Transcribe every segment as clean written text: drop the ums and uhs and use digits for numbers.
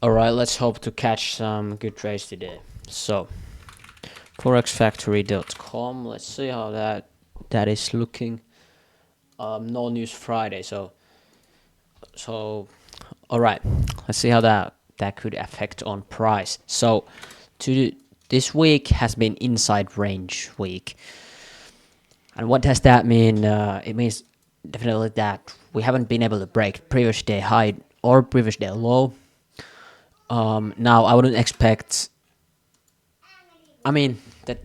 Alright, let's hope to catch some good trades today. So, forexfactory.com. Let's see how that is looking. No news Friday, so alright. Let's see how that could affect on price. So, this week has been inside range week. And what does that mean? It means definitely that we haven't been able to break previous day high or previous day low. Now I wouldn't expect. I mean that.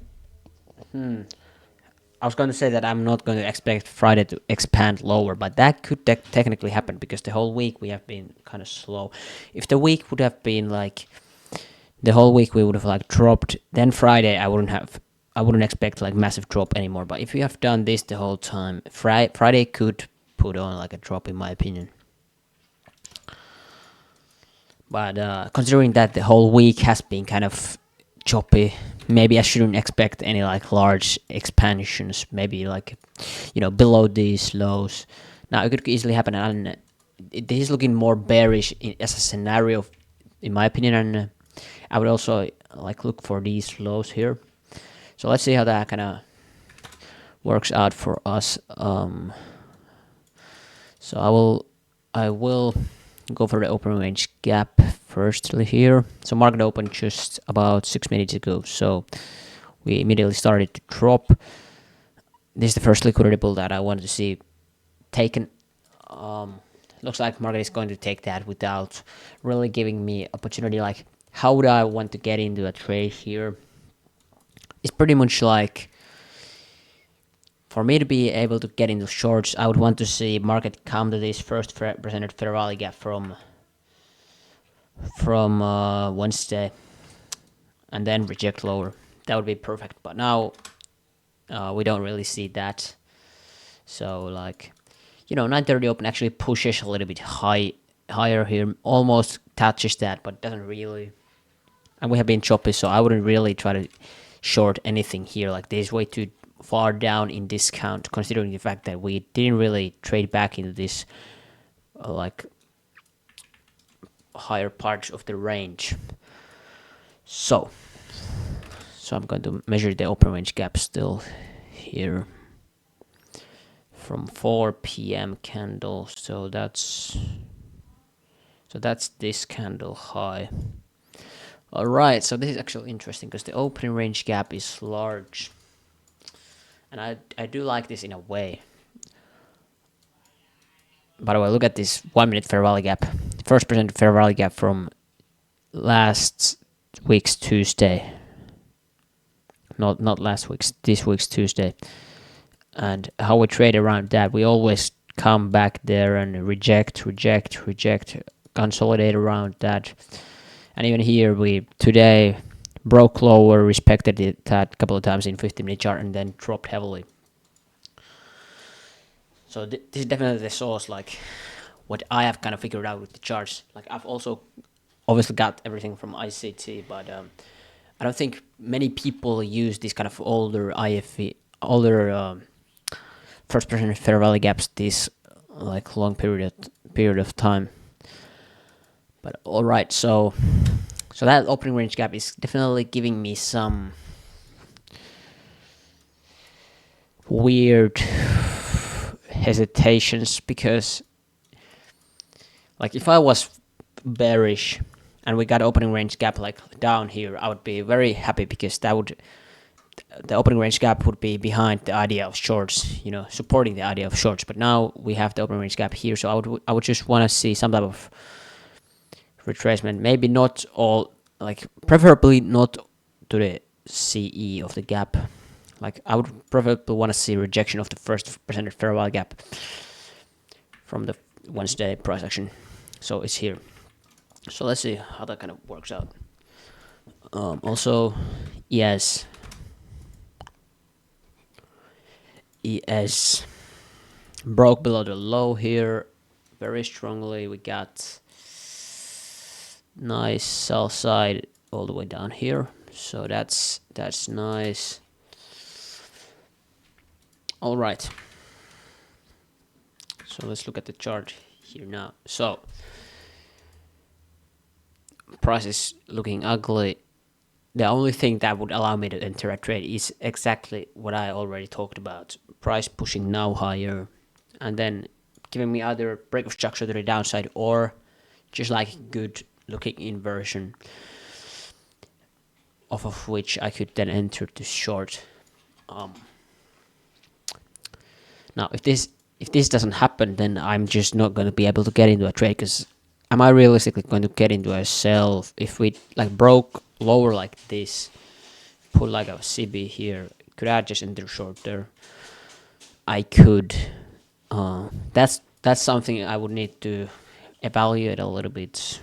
I was going to say that I'm not going to expect Friday to expand lower, but that could technically happen because the whole week we have been kind of slow. If the week would have been like the whole week we would have like dropped, then Friday I wouldn't expect like massive drop anymore. But if we have done this the whole time, Friday could put on like a drop in my opinion. But considering that the whole week has been kind of choppy, maybe I shouldn't expect any like large expansions. Maybe like, below these lows. Now it could easily happen, and this is looking more bearish as a scenario, in my opinion. And I would also like look for these lows here. So let's see how that kind of works out for us. So I will go for the open range gap firstly here. So market opened just about 6 minutes ago, so we immediately started to drop. This is the first liquidity bull that I wanted to see taken. Looks like market is going to take that without really giving me opportunity. Like, how would I want to get into a trade here? It's pretty much like, for me to be able to get into shorts, I would want to see market come to this first presented fair value gap from Wednesday, and then reject lower. That would be perfect. But now we don't really see that. So 9:30 open actually pushes a little bit higher here, almost touches that, but doesn't really. And we have been choppy, so I wouldn't really try to short anything here. Like, this is way too far down in discount, considering the fact that we didn't really trade back into this higher parts of the range. So I'm going to measure the open range gap still here from 4 p.m. candle. So that's this candle high. All right, so this is actually interesting because the opening range gap is large, and I do like this in a way. By the way, look at this 1 minute fair value gap. First percent fair value gap from last week's Tuesday. Not last week's, this week's Tuesday. And how we trade around that, we always come back there and reject, consolidate around that. And even here, we today broke lower, respected it that a couple of times in 15-minute chart, and then dropped heavily. So this is definitely the source, like what I have kind of figured out with the charts. Like, I've also obviously got everything from ICT, but I don't think many people use this kind of older first percent fair value gaps this like long period of time. But all right, so that opening range gap is definitely giving me some weird hesitations, because like if I was bearish and we got opening range gap like down here, I would be very happy, because the opening range gap would be behind the idea of shorts, supporting the idea of shorts. But now we have the opening range gap here, so I would just want to see some type of retracement. Maybe not all, like preferably not to the CE of the gap. Like, I would preferably want to see rejection of the first percentage fair value gap from the Wednesday price action. So it's here. So let's see how that kind of works out. Also, ES broke below the low here very strongly. We got nice sell side all the way down here. So that's nice. All right. So let's look at the chart here now. So price is looking ugly, the only thing that would allow me to enter a trade is exactly what I already talked about. Price pushing now higher and then giving me either break of structure to the downside or just like good looking inversion off of which I could then enter to short. Now if this doesn't happen, then I'm just not going to be able to get into a trade, because am I realistically going to get into a sell if we like broke lower like this, put like a CB here? Could I just enter short there? I could. That's something I would need to evaluate a little bit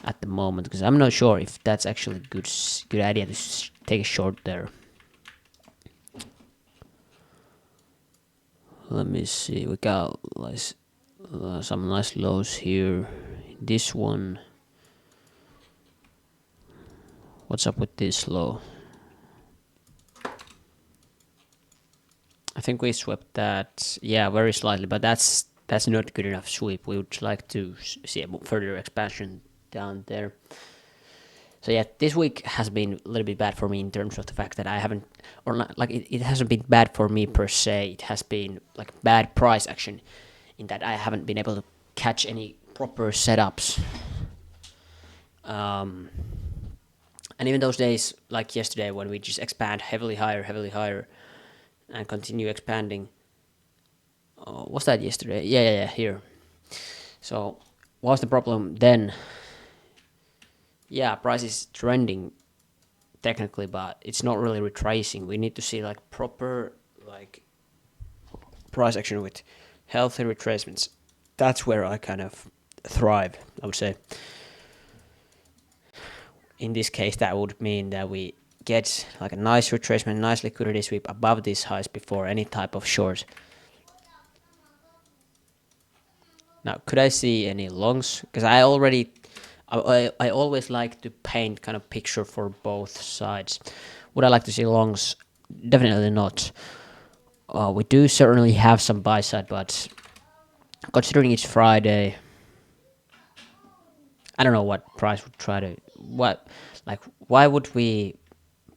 at the moment, because I'm not sure if that's actually good idea to take a short there. Let me see. We got like, some nice lows here. This one. What's up with this low? I think we swept that. Yeah, very slightly, but that's not good enough sweep. We would like to see a further expansion down there. So yeah, this week has been a little bit bad for me in terms of the fact that I haven't, or not, like it hasn't been bad for me per se. It has been like bad price action in that I haven't been able to catch any proper setups. And even those days, like yesterday, when we just expand heavily higher, and continue expanding. What's that yesterday? Yeah, here. So, what's the problem then? Yeah, price is trending technically, but it's not really retracing. We need to see like proper like price action with healthy retracements. That's where I kind of thrive, I would say. In this case, that would mean that we get like a nice retracement, nice liquidity sweep above these highs before any type of short. Now, could I see any longs? Because I always like to paint kind of picture for both sides. Would I like to see longs? Definitely not. We do certainly have some buy side, but considering it's Friday, I don't know what price would try to why would we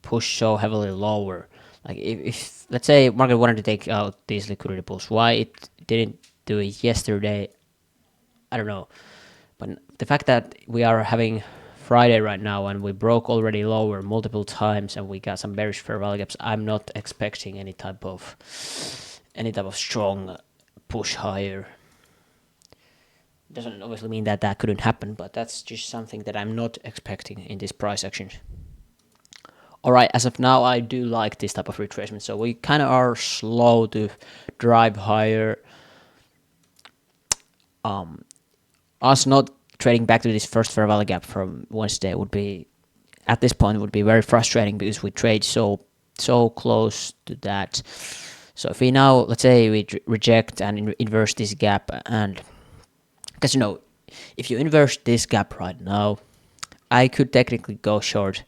push so heavily lower? Like if let's say market wanted to take out these liquidity pools, why it didn't do it yesterday? I don't know. But the fact that we are having Friday right now and we broke already lower multiple times and we got some bearish fair value gaps, I'm not expecting any type of strong push higher. Doesn't obviously mean that that couldn't happen, but that's just something that I'm not expecting in this price action. Alright, as of now, I do like this type of retracement, so we kind of are slow to drive higher. Us not trading back to this first fair value gap from Wednesday would be, at this point, would be very frustrating because we trade so close to that. So if we now, let's say we reject and inverse this gap, and because if you inverse this gap right now, I could technically go short,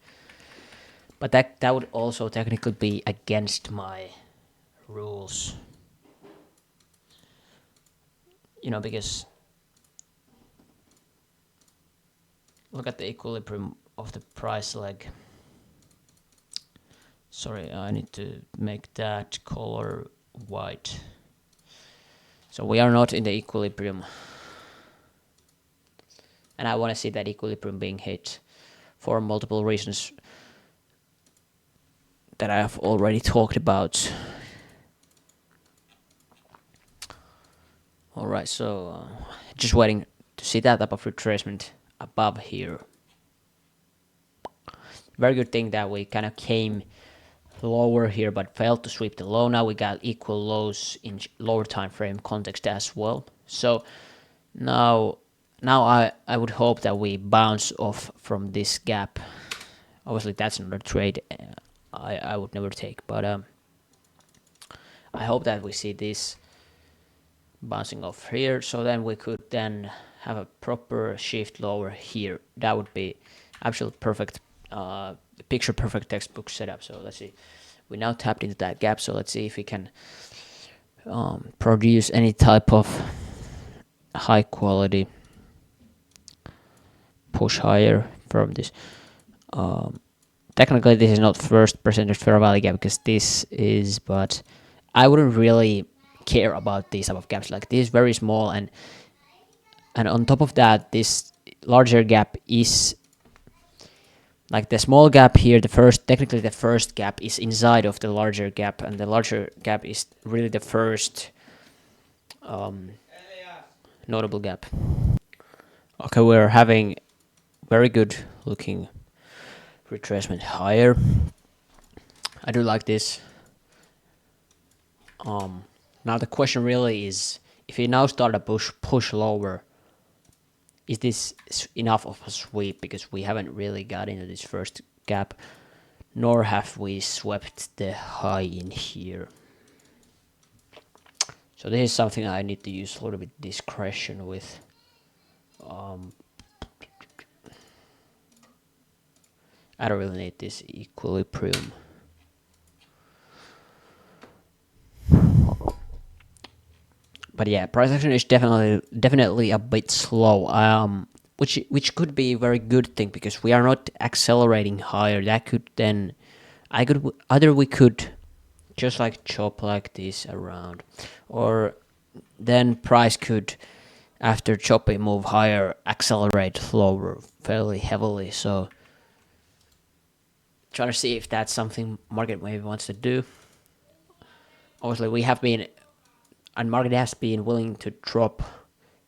but that would also technically be against my rules. Because look at the equilibrium of the price leg. Sorry, I need to make that color white. So we are not in the equilibrium. And I want to see that equilibrium being hit for multiple reasons that I have already talked about. Alright, so just waiting to see that type of retracement above here. Very good thing that we kind of came lower here but failed to sweep the low. Now we got equal lows in lower time frame context as well. So now I would hope that we bounce off from this gap. Obviously that's not a trade I would never take, but I hope that we see this bouncing off here, so then we could then have a proper shift lower here. That would be absolute perfect, picture perfect textbook setup. So let's see, we now tapped into that gap, so let's see if we can produce any type of high quality push higher from this. Technically, this is not first percentage fair value gap because this is, but I wouldn't really care about these type of gaps. Like this is very small, and on top of that, this larger gap is like the small gap here. Technically the first gap is inside of the larger gap, and the larger gap is really the first notable gap. Okay, we're having very good looking retracement higher. I do like this. Now the question really is, if we now start a push lower, is this enough of a sweep? Because we haven't really got into this first gap, nor have we swept the high in here. So this is something I need to use a little bit discretion with. I don't really need this equilibrium. But yeah, price action is definitely a bit slow. Which could be a very good thing because we are not accelerating higher. That could then, we could just like chop like this around, or then price could, after chopping move higher, accelerate lower fairly heavily. So trying to see if that's something market maybe wants to do. Obviously, we have been, and market has been willing to drop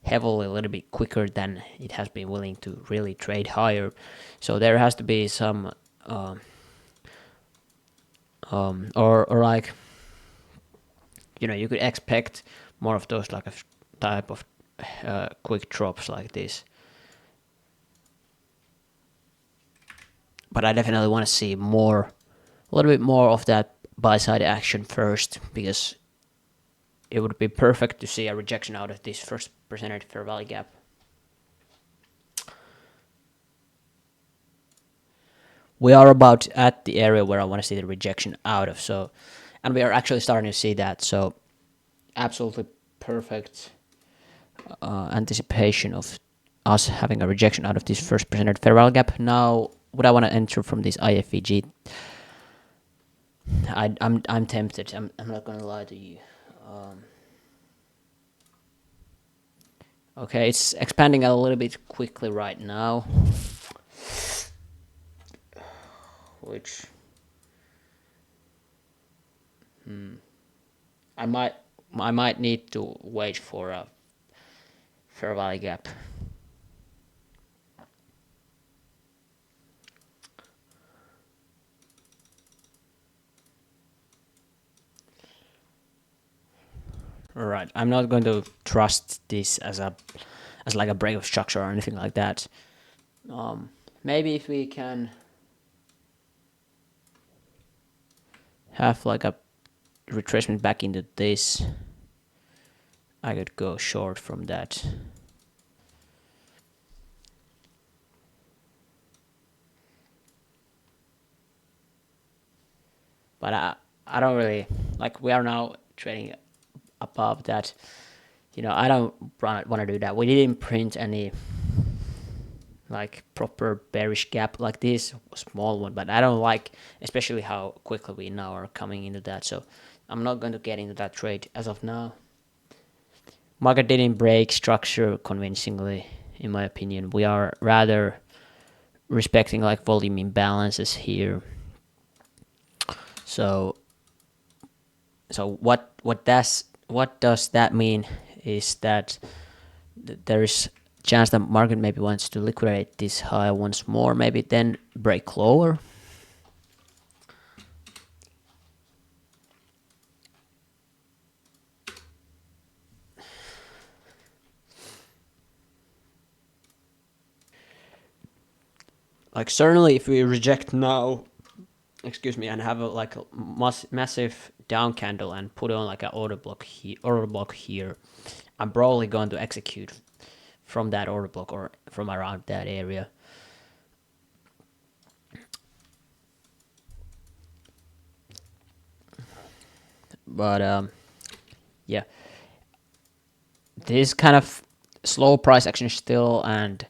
heavily a little bit quicker than it has been willing to really trade higher. So there has to be some, or like, you could expect more of those like a type of quick drops like this. But I definitely want to see a little bit more of that buy side action first, because it would be perfect to see a rejection out of this first percentage fair value gap. We are about at the area where I want to see the rejection out of, so, and we are actually starting to see that, so absolutely perfect anticipation of us having a rejection out of this first percentage fair value gap. Now, would I want to enter from this IFEG? I'm tempted. I'm not gonna lie to you. Okay, it's expanding a little bit quickly right now, which I might need to wait for a fair value gap. Alright, I'm not going to trust this as like a break of structure or anything like that. Maybe if we can have like a retracement back into this, I could go short from that. But I don't really, like, we are now trading above that. I don't want to do that. We didn't print any like proper bearish gap like this, small one, but I don't like, especially how quickly we now are coming into that. So I'm not going to get into that trade as of now. Market didn't break structure convincingly, in my opinion. We are rather respecting like volume imbalances here. So what does that mean is that there is chance that market maybe wants to liquidate this high once more, maybe then break lower. Like certainly if we reject now, and have like a massive down candle and put on like an order block here, I'm probably going to execute from that order block or from around that area. But yeah, this kind of slow price action still, and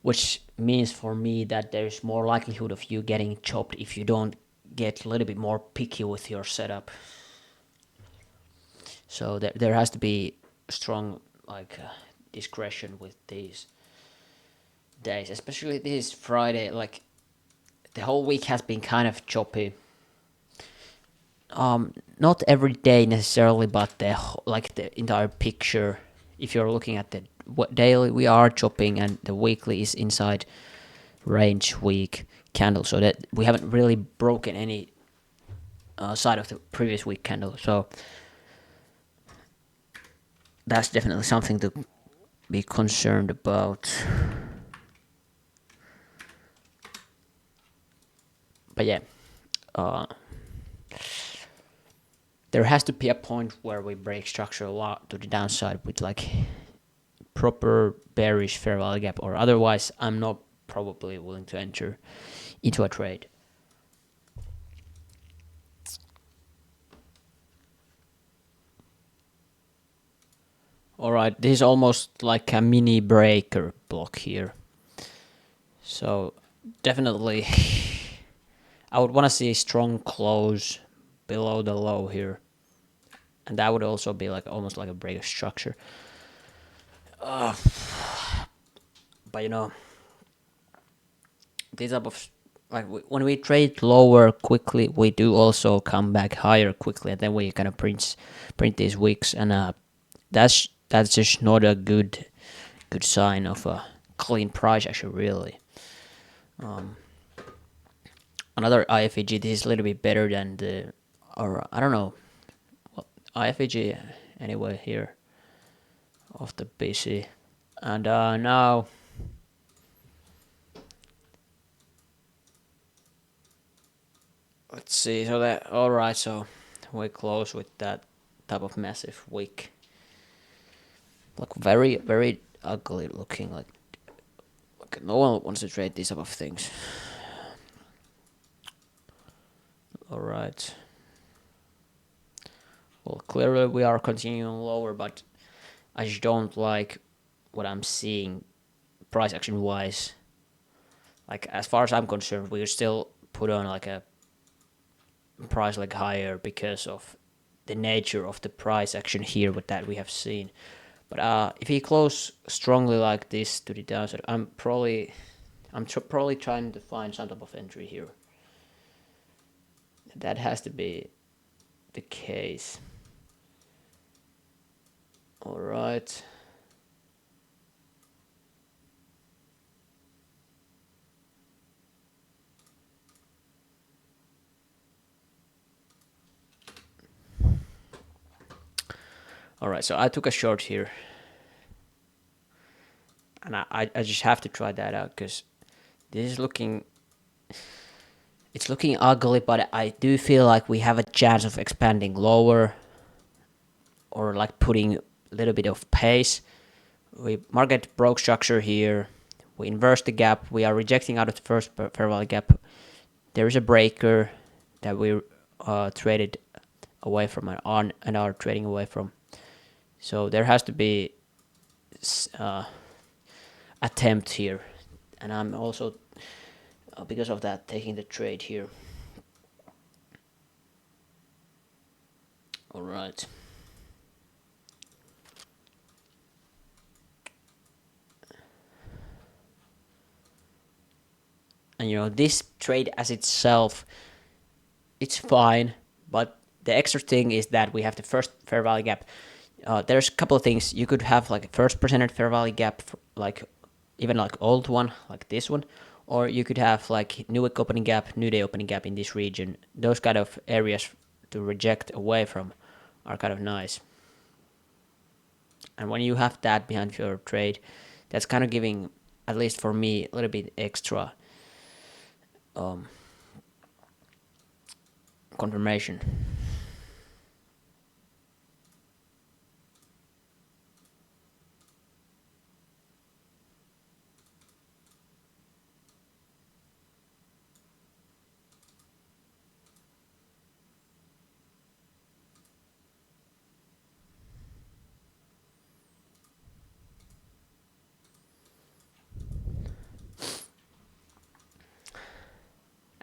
which means for me that there's more likelihood of you getting chopped if you don't get a little bit more picky with your setup. So there has to be strong like discretion with these days, especially this Friday. Like the whole week has been kind of choppy. Not every day necessarily, but like the entire picture. If you're looking at the what daily, we are chopping, and the weekly is inside range week candle, so that we haven't really broken any side of the previous week candle. So that's definitely something to be concerned about. But yeah, uh, there has to be a point where we break structure a lot to the downside with like proper bearish fair value gap, or otherwise I'm not probably willing to enter into a trade. Alright, this is almost like a mini breaker block here. So definitely I would want to see a strong close below the low here. And that would also be like almost like a breaker structure. But you know, this type of like when we trade lower quickly, we do also come back higher quickly, and then we kind of print these wicks, and that's just not a good sign of a clean price action, really. Another IFEG, this is a little bit better than the, or I don't know, well, IFEG anyway here of the PC, and now let's see. So that all right. So we close with that type of massive wick. Like very ugly looking. Like no one wants to trade these type of things. All right. Well, clearly we are continuing lower, but I just don't like what I'm seeing price action wise. Like as far as I'm concerned, we still put on like a price like higher because of the nature of the price action here with that we have seen. But if he close strongly like this to the downside, I'm probably trying to find some type of entry here. That has to be the case. All right. All right. So I took a short here, and I just have to try that out because this is looking. It's looking ugly, but I do feel like we have a chance of expanding lower, or like putting a little bit of pace. We market broke structure here. We inverse the gap. We are rejecting out of the first fair value gap. There is a breaker that we traded away from and are trading away from. So there has to be attempt here, and I'm also because of that taking the trade here. All right. And you know, this trade as itself, it's fine, but the extra thing is that we have the first fair value gap. There's a couple of things you could have, like a first percentage fair value gap, like even like old one, like this one, or you could have like new week opening gap, new day opening gap in this region. Those kind of areas to reject away from are kind of nice. And when you have that behind your trade, that's kind of giving, at least for me, a little bit extra um, confirmation.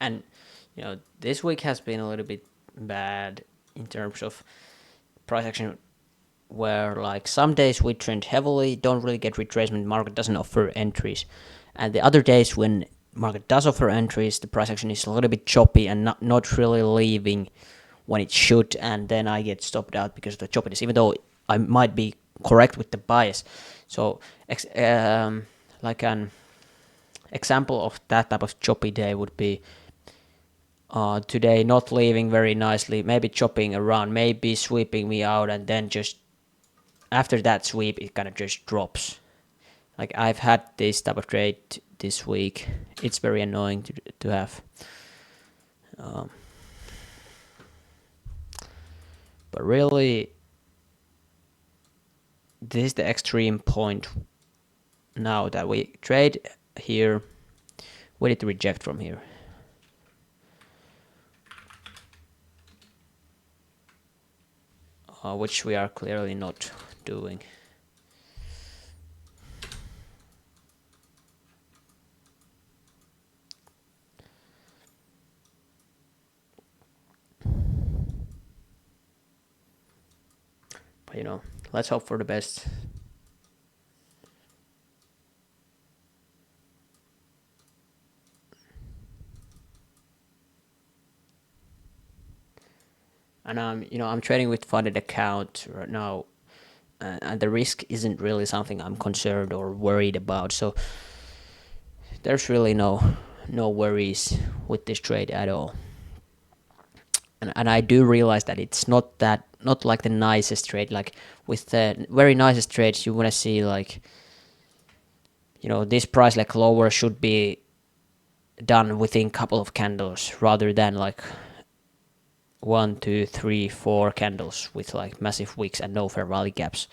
And this week has been a little bit bad in terms of price action, where like some days we trend heavily, don't really get retracement, market doesn't offer entries, and the other days when market does offer entries, the price action is a little bit choppy and not really leaving when it should, and then I get stopped out because of the choppiness, even though I might be correct with the bias. So like an example of that type of choppy day would be today not leaving very nicely, maybe chopping around, maybe sweeping me out, and then just after that sweep it kind of just drops. Like I've had this type of trade this week. It's very annoying to have. But really, this is the extreme point now that we trade here. We need to reject from here. Which we are clearly not doing. But let's hope for the best. And I'm trading with funded account right now, and the risk isn't really something I'm concerned or worried about. So there's really no worries with this trade at all. And I do realize that it's not like the nicest trade. Like with the very nicest trades, you want to see like this price like lower should be done within a couple of candles rather than like 1, 2, 3, 4 candles with like massive wicks and no fair value gaps.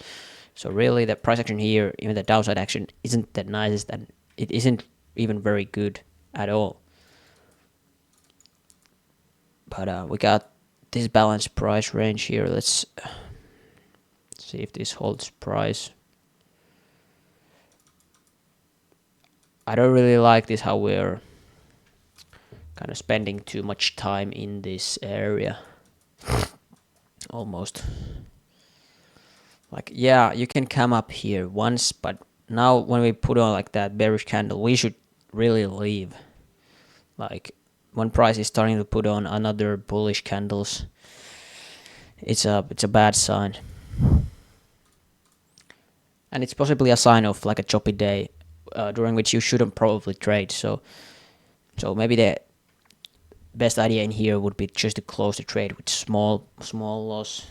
So really the price action here, even the downside action, isn't the nicest, and it isn't even very good at all. But we got this balanced price range here. Let's see if this holds price. I don't really like this, how we're kind of spending too much time in this area. Almost. Like, yeah, you can come up here once, but now when we put on like that bearish candle, we should really leave. Like, when price is starting to put on another bullish candles, it's a bad sign. And it's possibly a sign of like a choppy day during which you shouldn't probably trade. So maybe the best idea in here would be just to close the trade with small loss.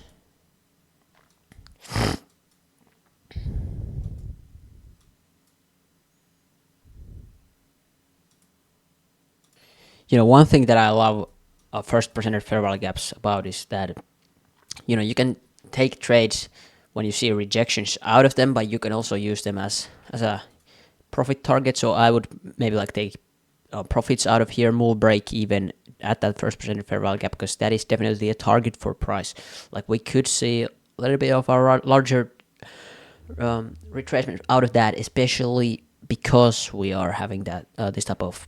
One thing that I love first percenter fair value gaps about is that you can take trades when you see rejections out of them, but you can also use them as a profit target. So I would maybe like take profits out of here, move break even at that first percent fair value gap, because that is definitely a target for price. Like we could see a little bit of our larger retracement out of that, especially because we are having that this type of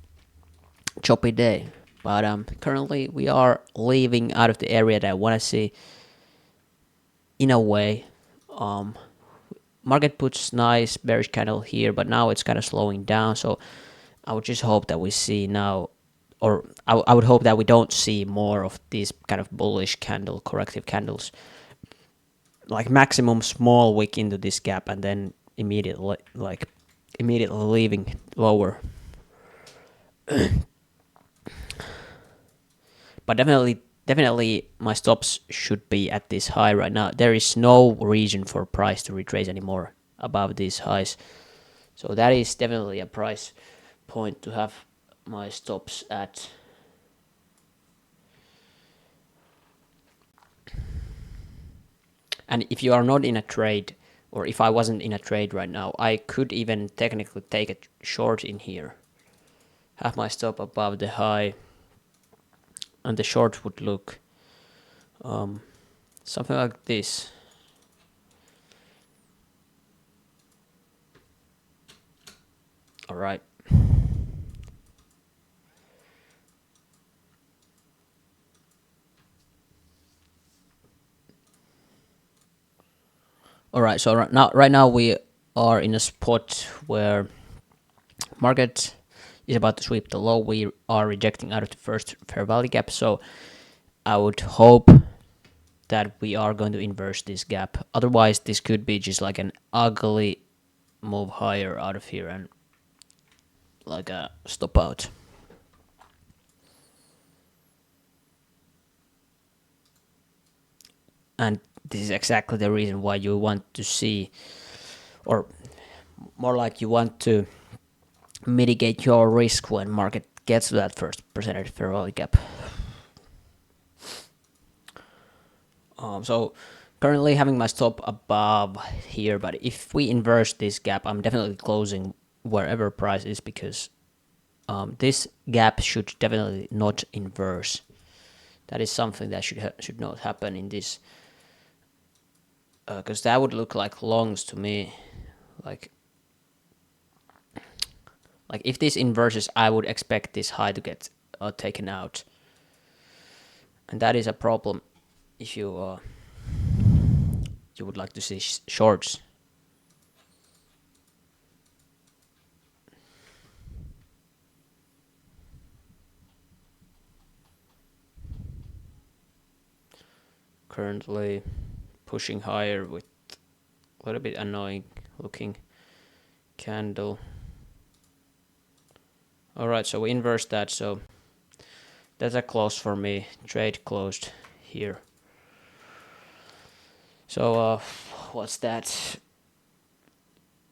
choppy day. But currently we are leaving out of the area that I want to see. In a way, market puts nice bearish candle here, but now it's kind of slowing down. So I would just hope that we see now, or I would hope that we don't see more of these kind of bullish candle, corrective candles, like maximum small wick into this gap and then immediately leaving lower. But definitely my stops should be at this high right now. There is no reason for price to retrace anymore above these highs. So that is definitely a price point to have my stops at. And if you are not in a trade, or if I wasn't in a trade right now, I could even technically take a short in here. Have my stop above the high, and the short would look something like this. Alright. All right. So right now we are in a spot where market is about to sweep the low. We are rejecting out of the first fair value gap. So I would hope that we are going to inverse this gap. Otherwise, this could be just like an ugly move higher out of here and like a stop out. And this is exactly the reason why you want to see, or more like you want to mitigate your risk when market gets to that first percentage fair value gap. So currently having my stop above here, but if we inverse this gap, I'm definitely closing wherever price is because this gap should definitely not inverse. That is something that should not happen in this, because that would look like longs to me. Like if this inverses, I would expect this high to get taken out, and that is a problem if you would like to see shorts. Currently pushing higher with a little bit annoying looking candle. Alright, so we inverse that, so that's a close for me. Trade closed here. So what's that?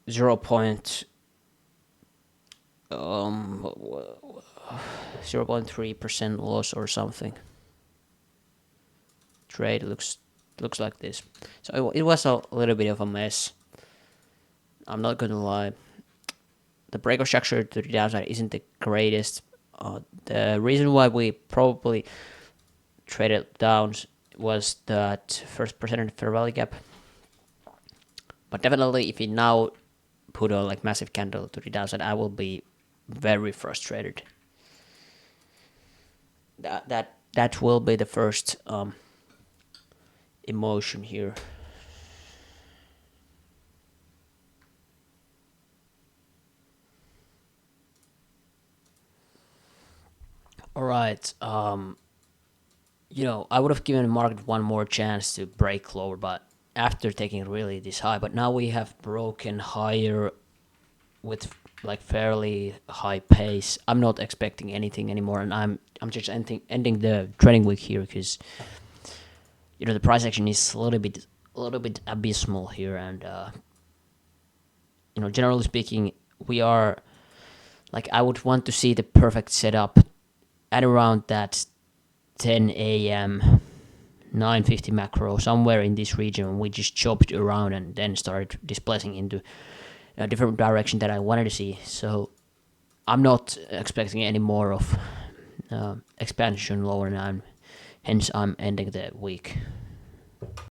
0.3% loss or something. Trade looks like this. So it was a little bit of a mess. I'm not gonna lie. The breakout structure to the downside isn't the greatest. The reason why we probably traded down was that first percentage fair value gap. But definitely, if we now put a like massive candle to the downside, I will be very frustrated. That will be the first emotion here. All right. I would have given the market one more chance to break lower, but after taking really this high, but now we have broken higher with like fairly high pace. I'm not expecting anything anymore, and I'm just ending the trading week here because the price action is a little bit abysmal here, and generally speaking, we are like I would want to see the perfect setup at around that 10 a.m. 950 macro somewhere in this region. We just chopped around and then started displacing into a different direction that I wanted to see. So I'm not expecting any more of expansion lower now. Hence, I'm ending the week.